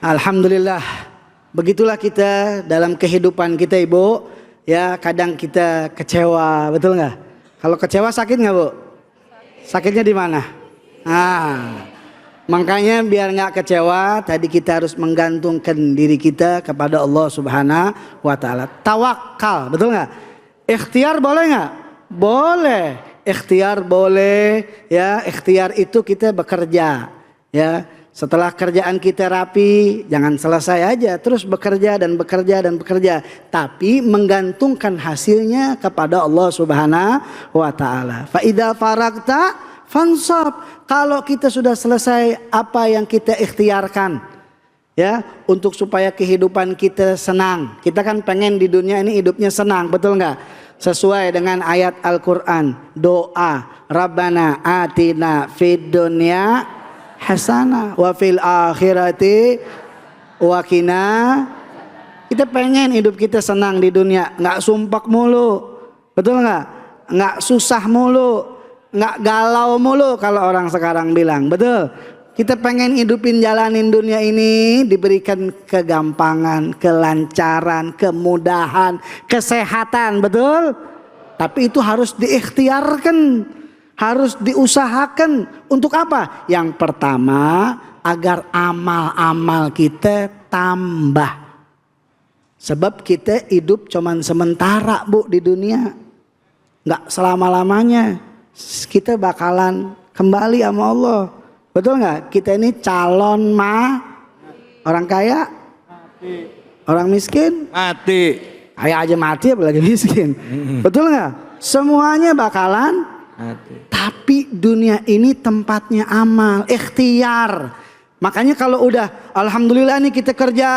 Alhamdulillah, begitulah kita dalam kehidupan kita Ibu. Ya kadang kita kecewa, betul nggak? Kalau kecewa sakit nggak Bu? Sakitnya di mana? Makanya biar nggak kecewa, tadi kita harus menggantungkan diri kita kepada Allah Subhanahu wa Ta'ala. Tawakal, betul nggak? Ikhtiar boleh nggak? Boleh. Ikhtiar boleh, ya. Ikhtiar itu kita bekerja, ya. Setelah kerjaan kita rapi, jangan selesai aja, terus bekerja dan bekerja dan bekerja, tapi menggantungkan hasilnya kepada Allah Subhanahu wa Ta'ala. Fa idza faragta fansab. Kalau kita sudah selesai apa yang kita ikhtiarkan, ya, untuk supaya kehidupan kita senang. Kita kan pengen di dunia ini hidupnya senang, betul nggak? Sesuai dengan ayat Al-Quran, doa Rabbana atina fid dunya hasanah wa fil akhirati wa qina. Kita pengen hidup kita senang di dunia, nggak sumpek mulu, betul nggak? Nggak susah mulu, nggak galau mulu kalau orang sekarang bilang, betul. Kita pengen hidupin jalanin dunia ini diberikan kegampangan, kelancaran, kemudahan, kesehatan, betul? Tapi itu harus diikhtiarkan, harus diusahakan. Untuk apa? Yang pertama, agar amal-amal kita tambah. Sebab kita hidup cuman sementara Bu di dunia, nggak selama-lamanya. Kita bakalan kembali sama Allah. Betul nggak? Kita ini calon orang kaya, mati. Orang miskin, mati. Kaya aja mati, apalagi miskin. Betul nggak? Semuanya bakalan mati. Tapi dunia ini tempatnya amal, ikhtiar. Makanya kalau udah, alhamdulillah nih kita kerja,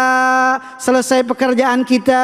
selesai pekerjaan kita,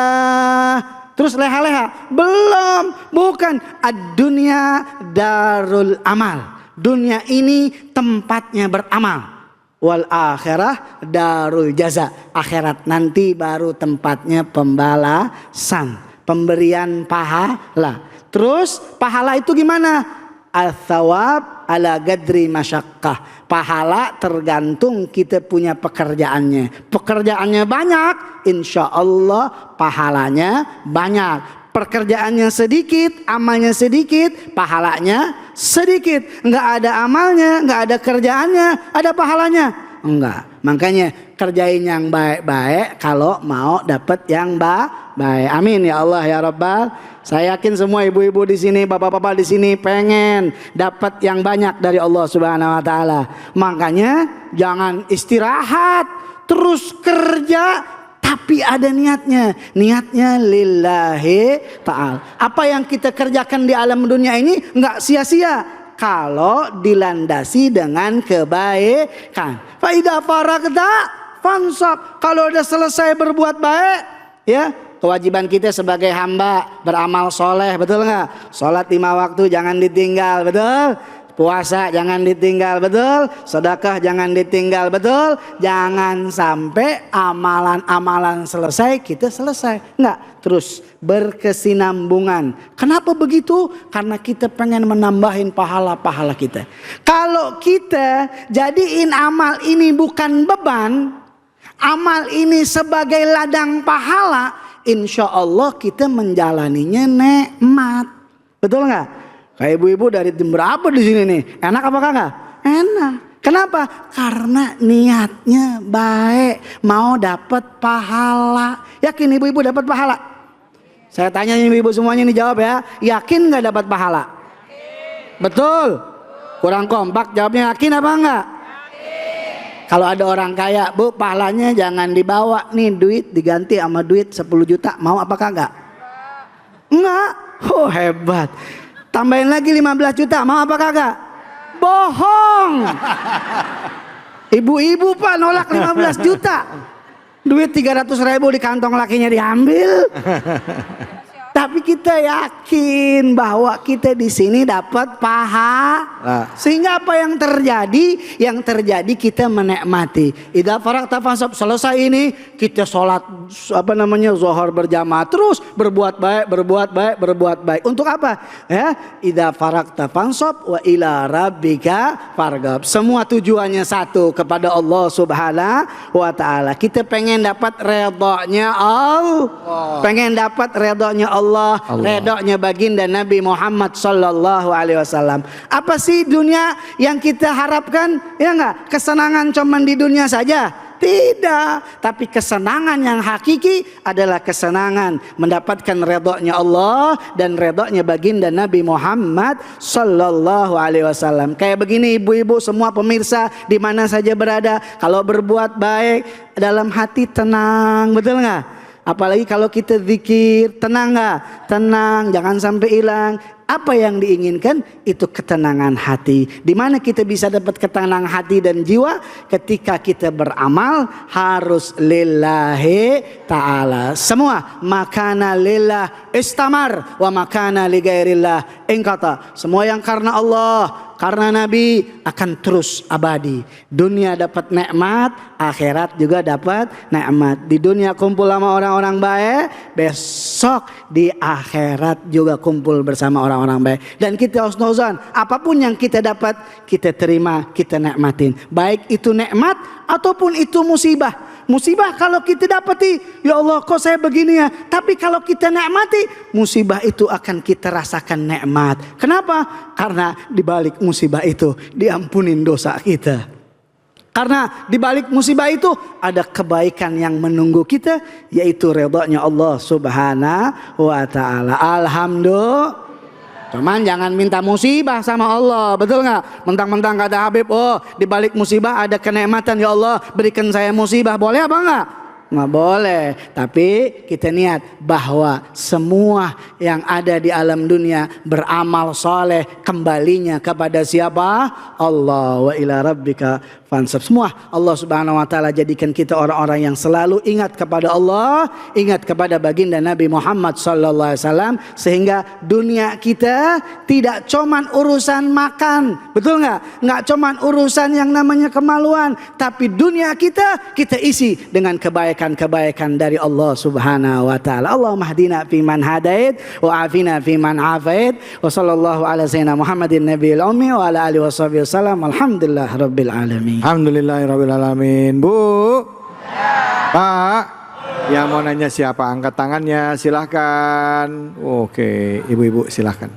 terus leha-leha, belum, bukan. Ad-dunya darul amal. Dunia ini tempatnya beramal. Wal akhirah darul jaza. Akhirat nanti baru tempatnya pembalasan, pemberian pahala. Terus pahala itu gimana? Al-thawab ala gadri masyakkah. Pahala tergantung kita punya pekerjaannya. Pekerjaannya banyak, insya Allah pahalanya banyak. Pekerjaannya sedikit, amalnya sedikit, pahalanya sedikit. Enggak ada amalnya, enggak ada kerjaannya, ada pahalanya? Enggak. Makanya kerjain yang baik-baik kalau mau dapat yang baik. Amin ya Allah ya Rabbal. Saya yakin semua ibu-ibu di sini, bapak-bapak di sini pengen dapat yang banyak dari Allah Subhanahu wa Ta'ala. Makanya jangan istirahat, terus kerja. Tapi ada niatnya, niatnya lillahi ta'ala. Apa yang kita kerjakan di alam dunia ini enggak sia-sia kalau dilandasi dengan kebaikan. Fa idza faragta fansab. Kalau udah selesai berbuat baik, ya, kewajiban kita sebagai hamba beramal soleh, betul nggak? Sholat 5 waktu jangan ditinggal, betul? Puasa jangan ditinggal, betul? Sedekah jangan ditinggal, betul? Jangan sampai amalan-amalan selesai kita selesai. Enggak, terus berkesinambungan. Kenapa begitu? Karena kita pengen menambahin pahala-pahala kita. Kalau kita jadiin amal ini bukan beban, amal ini sebagai ladang pahala, insya Allah kita menjalaninya nikmat. Betul nggak? Kayak ibu-ibu dari jam berapa di sini nih? Enak apa kagak? Enak. Kenapa? Karena niatnya baik, mau dapat pahala. Yakin ibu-ibu dapat pahala? Saya tanya ibu-ibu semuanya nih jawab ya. Yakin nggak dapat pahala? Yakin. Betul? Kurang kompak jawabnya, yakin apa enggak? Yakin. Kalau ada orang kaya, Bu, pahalanya jangan dibawa nih, duit diganti sama duit 10 juta. Mau apa kagak? Enggak. Oh hebat. Tambahin lagi 15 juta, mau apa kagak? Bohong. Ibu-ibu Pak nolak 15 juta. Duit 300.000 di kantong lakinya diambil. Tapi kita yakin bahwa kita di sini dapat pahala. Sehingga apa yang terjadi? Yang terjadi kita menikmati. Idza faragta fansab, selesai ini kita sholat zuhur berjamaah, terus berbuat baik. Untuk apa? Ya, idza faragta fansab wa ila rabbika farghab. Semua tujuannya satu, kepada Allah Subhanahu wa taala. Kita pengen dapat redanya Allah. Pengen dapat redanya Allah, redanya baginda Nabi Muhammad sallallahu alaihi wasallam. Apa sih dunia yang kita harapkan? Ya enggak? Kesenangan cuman di dunia saja? Tidak, tapi kesenangan yang hakiki adalah kesenangan mendapatkan redanya Allah dan redanya baginda Nabi Muhammad sallallahu alaihi wasallam. Kayak begini ibu-ibu semua pemirsa di mana saja berada, kalau berbuat baik dalam hati tenang, betul nggak? Apalagi kalau kita zikir, tenang nggak? Tenang, jangan sampai hilang. Apa yang diinginkan itu ketenangan hati. Di mana kita bisa dapat ketenangan hati dan jiwa? Ketika kita beramal harus lillahi ta'ala. Semua makana lillah istamar wa makana li ghairillah ingqata. Semua yang karena Allah, karena Nabi akan terus abadi. Dunia dapat nikmat, akhirat juga dapat nikmat. Di dunia kumpul sama orang-orang baik, besok di akhirat juga kumpul bersama orang-orang baik. Dan kita husnuzan, apapun yang kita dapat, kita terima, kita nikmatin. Baik itu nikmat ataupun itu musibah. Musibah kalau kita dapati, ya Allah kok saya begini ya. Tapi kalau kita nikmati, musibah itu akan kita rasakan nikmat. Kenapa? Karena di balik musibah itu diampunin dosa kita. Karena di balik musibah itu ada kebaikan yang menunggu kita, yaitu redanya Allah Subhanahu wa taala. Alhamdulillah. Cuman jangan minta musibah sama Allah, betul nggak? Mentang-mentang kata Habib, oh di balik musibah ada kenikmatan, ya Allah berikan saya musibah, boleh apa enggak? Nggak boleh. Tapi kita niat bahwa semua yang ada di alam dunia beramal soleh, kembalinya kepada siapa? Allah. Wa ila rabbika fansab. Semua Allah Subhanahu wa taala jadikan kita orang-orang yang selalu ingat kepada Allah, ingat kepada baginda Nabi Muhammad sallallahu alaihi wasallam, sehingga dunia kita tidak cuman urusan makan, betul nggak? Nggak cuman urusan yang namanya kemaluan, tapi dunia kita isi dengan kebaikan dari Allah Subhanahu wa taala. Allahumma hdina fi man hadait wa afina fi man afait wa sallallahu ala sayyidina Muhammadin nabiyil ummi wa ala alihi washabihi wasallam. Alhamdulillah rabbil alamin. Alhamdulillahirabbil alamin. Bu, Pak, yang mau nanya siapa? Angkat tangannya, silahkan. Oke, ibu-ibu silahkan.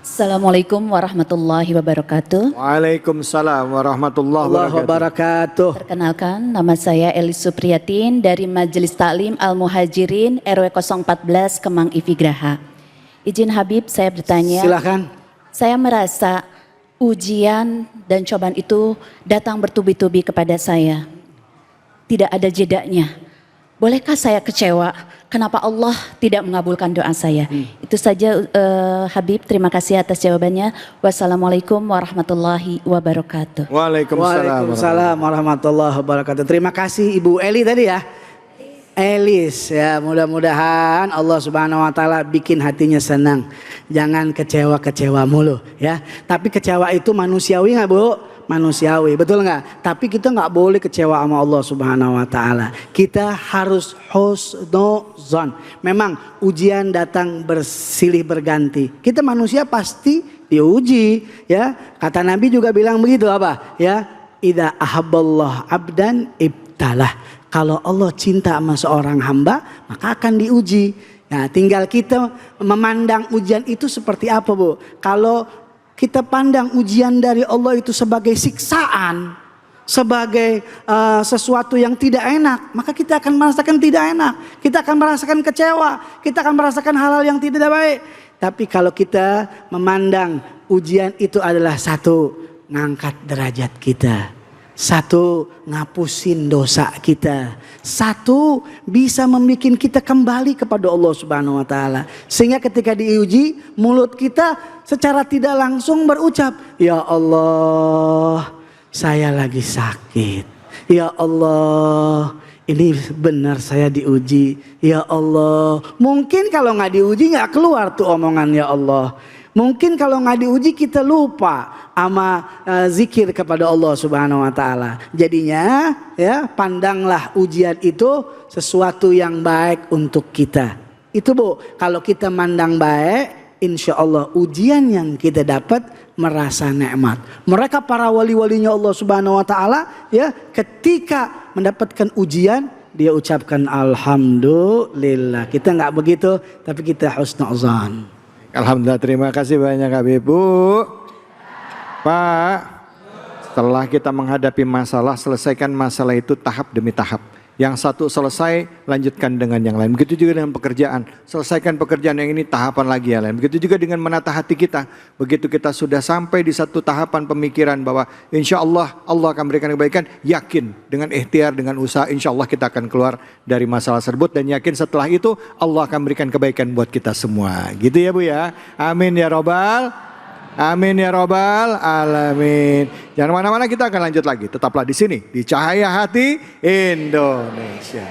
Assalamualaikum warahmatullahi wabarakatuh. Waalaikumsalam warahmatullahi wabarakatuh. Perkenalkan, nama saya Elis Supriyatin dari Majelis Taklim Al-Muhajirin RW 014 Kemang Ivigraha. Izin Habib saya bertanya. Silahkan. Saya merasa ujian dan cobaan itu datang bertubi-tubi kepada saya. Tidak ada jedanya. Bolehkah saya kecewa? Kenapa Allah tidak mengabulkan doa saya? Itu saja Habib, terima kasih atas jawabannya. Wassalamualaikum warahmatullahi wabarakatuh. Waalaikumsalam warahmatullahi wabarakatuh. Terima kasih Ibu Eli tadi ya. Elis ya, mudah-mudahan Allah Subhanahu wa taala bikin hatinya senang. Jangan kecewa-kecewa mulu ya. Tapi kecewa itu manusiawi enggak, Bu? Manusiawi, betul nggak? Tapi kita nggak boleh kecewa sama Allah Subhanahu wa taala. Kita harus husnuzon. Memang ujian datang bersilih berganti. Kita manusia pasti diuji, ya. Kata Nabi juga bilang begitu apa? Ya, idza ahabballah abdan ibtalah. Kalau Allah cinta sama seorang hamba, maka akan diuji. Nah, tinggal kita memandang ujian itu seperti apa, Bu? Kalau kita pandang ujian dari Allah itu sebagai siksaan, sebagai sesuatu yang tidak enak, maka kita akan merasakan tidak enak. Kita akan merasakan kecewa, kita akan merasakan hal-hal yang tidak baik. Tapi kalau kita memandang ujian itu adalah satu, ngangkat derajat kita. Satu, ngapusin dosa kita. Satu, bisa membuat kita kembali kepada Allah Subhanahu wa taala. Sehingga ketika diuji, mulut kita secara tidak langsung berucap, "Ya Allah, saya lagi sakit. Ya Allah, ini benar saya diuji. Ya Allah, mungkin kalau nggak diuji nggak keluar tuh omongan ya Allah. Mungkin kalau nggak diuji kita lupa sama zikir kepada Allah Subhanahu Wa Taala. Jadinya ya pandanglah ujian itu sesuatu yang baik untuk kita. Itu Bu, kalau kita mandang baik, insya Allah ujian yang kita dapat merasa nikmat. Mereka para wali-walinya Allah Subhanahu Wa Taala ya ketika mendapatkan ujian dia ucapkan alhamdulillah. Kita nggak begitu, tapi kita husnuzan. Alhamdulillah, terima kasih banyak Habib. Bu, Pak, setelah kita menghadapi masalah, selesaikan masalah itu tahap demi tahap. Yang satu selesai, lanjutkan dengan yang lain. Begitu juga dengan pekerjaan. Selesaikan pekerjaan yang ini, tahapan lagi yang lain. Begitu juga dengan menata hati kita. Begitu kita sudah sampai di satu tahapan pemikiran bahwa insya Allah akan berikan kebaikan. Yakin dengan ikhtiar, dengan usaha, insya Allah kita akan keluar dari masalah tersebut. Dan yakin setelah itu Allah akan berikan kebaikan buat kita semua. Gitu ya Bu ya. Amin ya robbal. Amin ya robbal alamin. Jangan mana-mana, kita akan lanjut lagi. Tetaplah di sini di Cahaya Hati Indonesia.